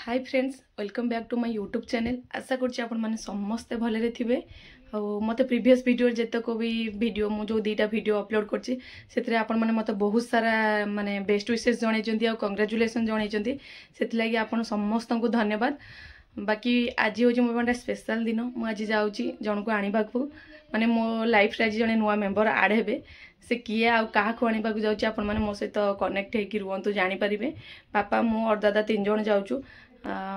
Hi friends welcome back to my YouTube channel. आशा करछि आपण माने समस्ते भलरे थिबे। मते प्रीवियस वीडियो जेतको भी वीडियो मु जो दीटा वीडियो अपलोड करछि सेतरे आपण माने मते बहुत सारा माने बेस्ट विशेष जणै जंती आ कांग्रेचुलेशन जणै जंती सेति लागि आपण समस्त को धन्यवाद। बाकी आज हो मो गोटे स्पेशल दिन मु आज जाउछि जण को आनिबा को माने मो लाइफ रे आज जणे नुवा मेंबर ऐड हेबे से किए आ क्या आने जाऊँ आपण मैंने मो सहित कनेक्ट होकर रुहतु जानीपारे। पापा मु और दादा 3 जण जाऊँ।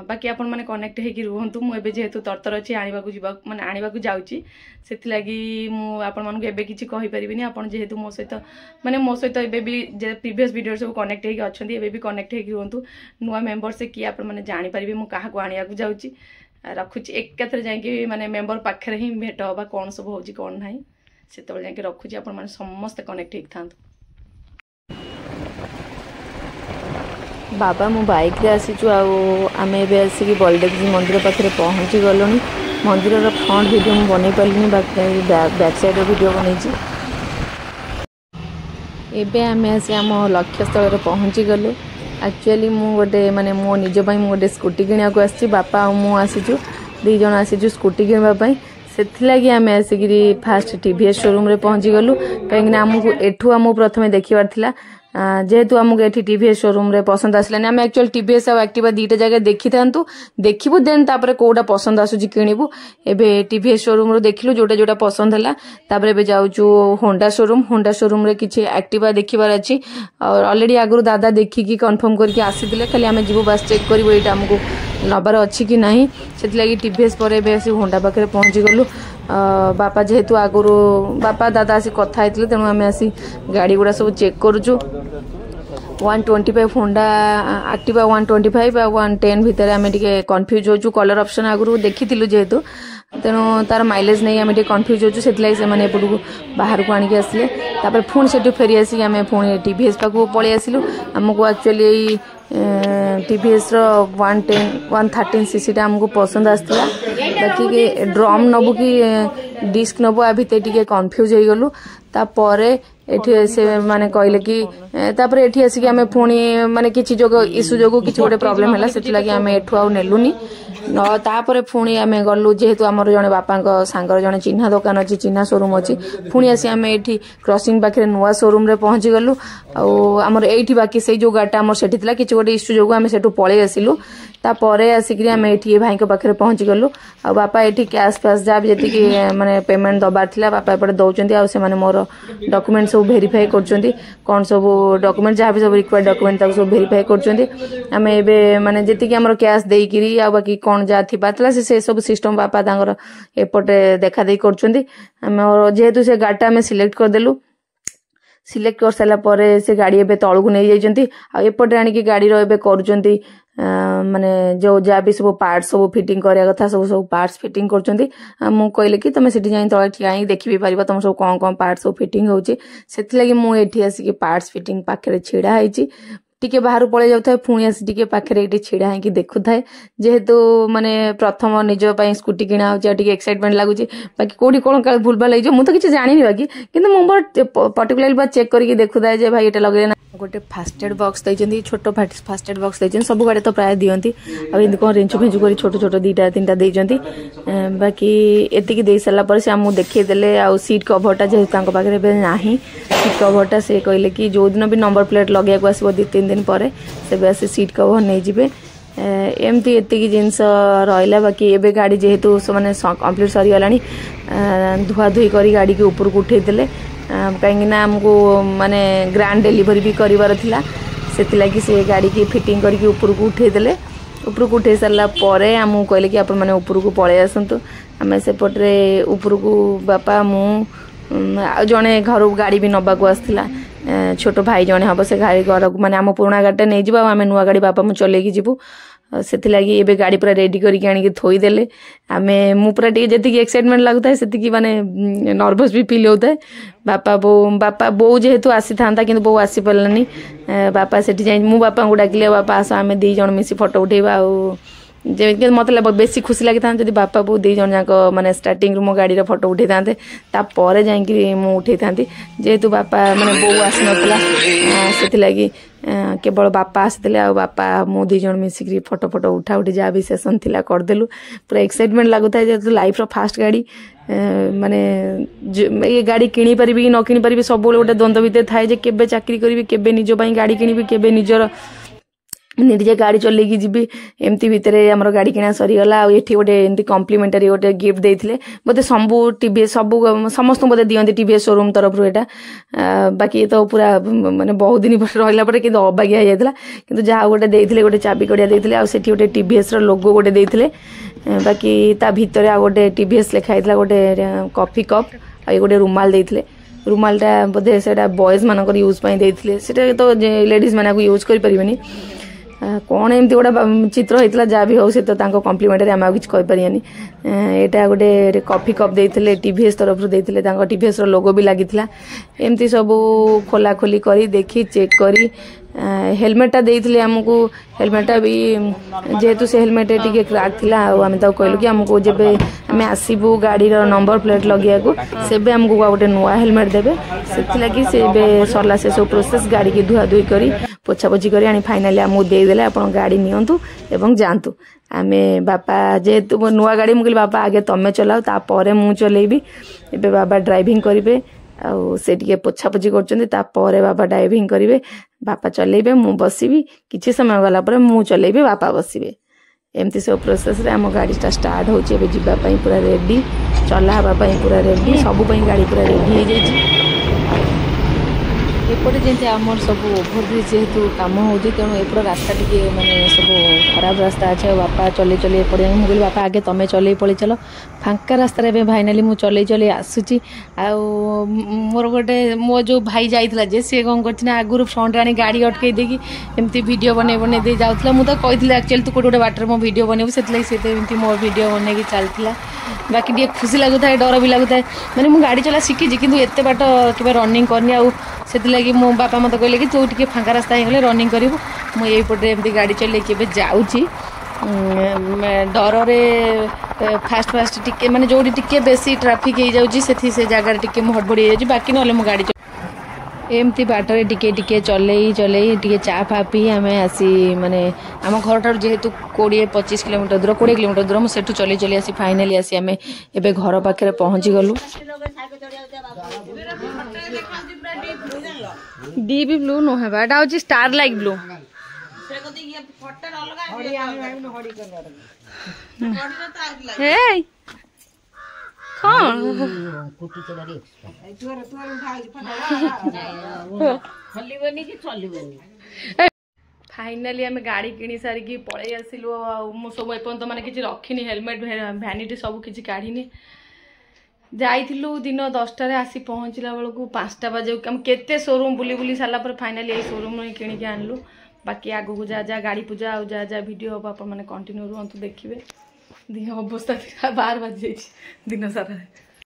बाकी आपण मैंने कनेक्ट होकर रुहतु मुझे जेहेतु तरतर अच्छी आने माने आने जाऊँगी से मुझे किसी कहीपरि आपन जेहेतु मो सहित माने मो सहित एबे भी प्रीवियस वीडियो सब कनेक्ट होकर अच्छा एबे भी कनेक्ट होकर रुहतु नुआ मेंबर से किए आपण मैंने जानीपारे मुझे क्या आने जाऊँगी रखुची एक जाकि माने मेंबर पाखे ही भेट हवा कौन सब हो कौन ना से जाके रखुची आपण माने समस्त कनेक्ट होक था। बाबा मु बाइक रे आसीचु आम ए आसिक बलदेव जी मंदिर पाखे पहुँची गलु। मंदिर फ्रंट वीडियो मु बन पारे बैक साइड वीडियो बनई। एबे आम आसी आम लक्ष्य स्थल पहुँची गलु। एक्चुअली मु गोटे माने मो निज पई मु गोटे स्कूटी किनिया को आसी बापा और मु आसीचु 2 जण आसीचु स्कूटी किनबा पई से आम आसिक फास्ट टीवीएस शोरूम रे पहुँची गलु कहीं आमको एठू आमको प्रथम देखिबार थिला जेहेतु आमको ये टीवीएस शोरूम रे पसंद आसलानी आम एक्चुअली टीवीएस और एक्टिवा 2टा जगह देखी था देखिबू देन तापर कोटा पसंद आसुची किनिबू। एबे टीवीएस शोरूम रो देखिलु जोटा जोटा पसंद हला तापर एबे जाउचू होंडा शोरूम रे किछि एक्टिवा देखिबार अछि और ऑलरेडी आगु दादा देखिकी कंफर्म करके आसीथिले खाली आम जीवु बस चेक करबो एटा हमको नबार अछि कि नाही सेति लागि टीवीएस पर एबे आसी होंडा पाखरे पहुँची गलु। बापा जेहेतु आगुरी बापा दादा आसी कथा होते तेणु आम आसी गाड़ी गुड़ा सब चेक करुचु 125 होंडा एक्टिवा 125 आ 110 भितर आम टे कन्फ्यूज होचु कलर ऑप्शन आगुरी देखी जेहेतु तेणु तार माइलेज नहीं आम कन्फ्यूज होचु से एपटू बाहर को आणिक आसिले तापर पुणी से फेरी आसिक आम पुणी टीवीएस पाक पलि आसिलु। आमको एक्चुअली टीवीएस रो 113 सीसी टा हमको पसंद आसला बाकी ड्रम नबु कि डिस्क नबु आ भितर टिके कन्फ्यूज हो गलु। तापरे एठी से माने कहले कि तापरे एठी आसी कि आमे पुणी माने किछि जोगो इशू जोगो किछि गोटे प्रॉब्लम हला सेति लागि आमे एठु आउ नेलुनी न तापरे पुणी आमे गलु जेहेतु हमर जने बापांक सांगर जने चिन्हा दुकान अछि चिन्हा शोरूम अछि पुणी आसी आमे एठी क्रॉसिंग पाखरे नुवा शोरूम रे पहुंची गलु आ हमर एठी बाकी से जो गाटा हमर सेठी थिला किछि गोटे इशू जोगो आमे सेठु पळे आसिलु। तापरे आसिक आमे एठी भाई के पाखरे पहुंची गलु आ बापा एठी कैश फैश जा भी जति कि माने पेमेंट दबार थिला बापा एपटे दउचंती आ से माने मोर डॉक्यूमेंट सब वेरीफाई करचंती कौन सब डॉक्यूमेंट जहाँ भी सब रिक्वायर्ड डॉक्यूमेंट ताको सब वेरीफाई करचंती आमे एबे माने जति कि हमर कैश देई किरी आ बाकी कोन जा थिबा तला से सब सिस्टम बापा तांगर एपटे देखा देई करचंती आमे जेहेतु से गाटा आमे सिलेक्ट कर देलु सिलेक्ट कर साला परे से गाड़ी एबे तळु को नै जाइचंती आ एपटे आनी कि गाड़ी रो एबे करचंती माने जो जा भी सब पार्ट सब फिटिंग करिया कथा सब पार्ट्स फिटिंग करचंती मु कहले कि तमे सेठी जाई तळे ठिया देखि भी परिबा तम सब कोन पार्ट सब फिटिंग होची सेति लागि मु एठी आसी कि पार्ट्स फिटिंग पाखरे छिडा हैची टिके बाहर पळे जाउथाय पुणी आसी टिके पाखरे एठी छिडा है कि देखुथाय जेहेतु माने प्रथम निज पई स्कूटी किना होची टिके एक्साइटमेंट लागुची बाकी कोडी कोन काल भूलबा लइजो मु तो किछ जानिनी बाकी किंतु मु पर्टिकुलरली बा चेक करके देखुथाय जे भाई एटा लगे ना गोटे फास्टेड बॉक्स दैचंती छोटो फास्टेड बॉक्स दैचंती सब गाड़ी तो प्राय दियंती आ इन्दु कोन रेंचो फेंचो करी छोटो छोटो 2टा 3टा दैचंती बाकी एतिकी देई सला पर से हमु देखै देले आ सीट कभरटा जे तांको पाखरे बे नाही सीट कभरटा से कहले कि जो दिन भी नंबर प्लेट लगे को आसीबो 2-3 दिन परे से बेसी सीट कवर नै जिबे एमती एतिकी जिंस रहिला बाकी एबे गाड़ी जेहेतु माने कंप्लीट सरी गलानी धुआ धुई करी गाड़ी के ऊपर को उठै देले कहीं आमको माने ग्रांड डिलीवरी भी करिवार थिला सेति लागि से गाड़ी की फिटिंग करके ऊपर को उठै देले ऊपर को उठै सरला परे हमु कहले कि आपण माने ऊपर को पळे आसंतु हमें से पटरे ऊपर को बापा मु जने घर गाड़ी भी नबा को आसथिला छोटो भाई जने हबो से गाड़ी घर माने हम पुराना गाड़ी नै जिबा आमे नुवा गाड़ी बापा मु चले की जिबु सेति लागि एबे गाड़ी पूरा रेडी करके आनी के थोई देले आमे मु पूरा टी जति की एक्साइटमेंट लागुता है सेति की माने नर्वस भी फील होता है। बापा बो जेहेतु आसी थांता किंतु बो आसी पलनी बापा सेति जाई मु बापा को डाकिले बापा आस आमे 2 जण मिसी फोटो उठेबा आ जे मतलब बेसी खुशी लगी था जब बापा बो 2 जण जाक माने स्टार्टिंग रो मो गाड़ी रो फोटो उठे थांते ता परे जाई कि मु उठे थांती जेहेतु बापा माने बो आसी नतला सेति लागि केवल बापा आसते आ बापा मो दी जन मिसिक फोटो फोटो उठा उठी जहाँ भी सेसन थिला करदेलु पूरा एक्साइटमेंट लगुता है जेहेतु लाइफ रो फास्ट गाड़ी माने ये गाड़ी किनी परिबी कि न किनी परिबी सब गोटे द्वंद्व भितर थाए जे केबे चाकरी करिबी केबे निज पई गाड़ी किनिबी केबे निजर निजे गाड़ी चलेकी जीवी एमती भितर आमर गाड़ी किना सरीगला एठी गोटे एमती कम्प्लीमेंटारी गोटे गिफ्ट देते बोधे सबू टीवीएस सबू समस्त बोधे दिखती टीवीएस शोरूम तरफ यहाँ बाकी तो पूरा माने बहुत दिन रहा पर कि अबागिया हो जाता कि जहाँ गोटे देते गोटे चाबी कड़िया देते आठी गोटे टीवीएस लोगो गोटे देते बाकी ता भितर आ गोटे टीवीएस लिखाई गोटे कॉफी कप आ गोटे रुमाल देते रुमालटा बोधे से बॉयज मानक यूज देते तो लेडीज मानक यूज करें कौन एमती गोटे चित्र होता जहाँ भी हो तो कम्प्लीमेंटारी आम किसी कहीपर यहाँ गोटे कॉफी कप देते टीवीएस तरफ देते टीवीएस लोगो भी लगी एमती सब खोला खोली करी देखी चेक करी हेलमेटा देते आमको हेलमेटा भी जेहेतु से हेलमेट टी क्राक थिला आम कहलु कि आमको जब आम आसबू गाड़ी नंबर प्लेट लगे सेबे आमको गोटे नुआ हेलमेट देवे से सरला से सब प्रोसेस गाड़ी की धुआ धुई करी पोछापोछी करी आनी फाइनाली आमको देदेले आपण गाड़ी नियंतु एवं जातु आम बापा जेहेतु नुआ गाड़ी मुझे बापा आगे तमें चलाओ तापर मु चलेबी एबे बाबा ड्राइविंग करेंगे से टी पोछापोछी कर बापा ड्राइविंग करेंगे बापा चलेबे मु बसबी किसी समय गला पर मु चलेबी बापा बसबे एमती सब प्रोसेस रे आम गाड़ी स्टार्ट होची एबे जीवाई पूरा रेडी चला हाँपाई पूरा रेडी सबुपाई गाड़ी पूरा रेडी हो जाए एपटे जमी आमर सब ओभरब्रिज जेहेतु कम हो तेणु एपट रास्ता टी माने सब खराब रास्ता अच्छे बापा चले चले एपटे मुझे बापा आगे तमें चल पलि चल फांका रास्तार फाइनाली मुझे चल चल आसूची मोर गोटे मो जो भाई जाइला जे सी कौन कर आगुरी फ्रंट आनी गाड़ी अटकई देकी एमती वीडियो बने बने दे जाऊला मुझे कही एक्चुअली तू कोटे बाटर मो वीडियो बनैबू से मो वीडियो बनई चलता बाकी टे खुशी लगुता है डर भी लगुता है मैंने मुझे गाड़ी चला शिखी कि एत बाट के रनिंग करनी आगी मो बापा मत कहले कि तू टे फांका रास्ता हो रनिंग करूँ मुझे एमती गाड़ी चलैकी जाऊँगी डर फास्ट फास्ट टिके माने जो टिके बेसी ट्राफिक हो जाऊँगी से जगह टिके हड़बड़ी हो जाऊँगी बाकी ना गाड़ी एमती बाटर टिके टिके चलई चलई टिके चा फा पी आम आसी माने आम घर ठार जेहेतु 20-25 किलोमीटर दूर 20 किलोमीटर दूर मुझे चली चली आसी फाइनाली आसी आम एबे घर पाखे पहुँची गलु डीप ब्लू नुहे स्टार लाइक ब्लू फाइनाली आम गाड़ी किणी सारिकी पलि आसिलु सब एपर्यंत माने किसी रखिनी हेलमेट भैनिटी सब किसी काढ़ी जाइलु दिन 10टार आसी पहुँचला बेलू 5टा बजे आम केते शोरूम बुली बुली सारा फाइनाली यही शोरूम किଣିकी आनलु बाकी आगू जहाँ जहाँ गाड़ी पूजा आ जहाँ जहाँ वीडियो हम आप कंटिन्यू रुहतु देखिए दिन अवस्था 12 बाजी दिन सारा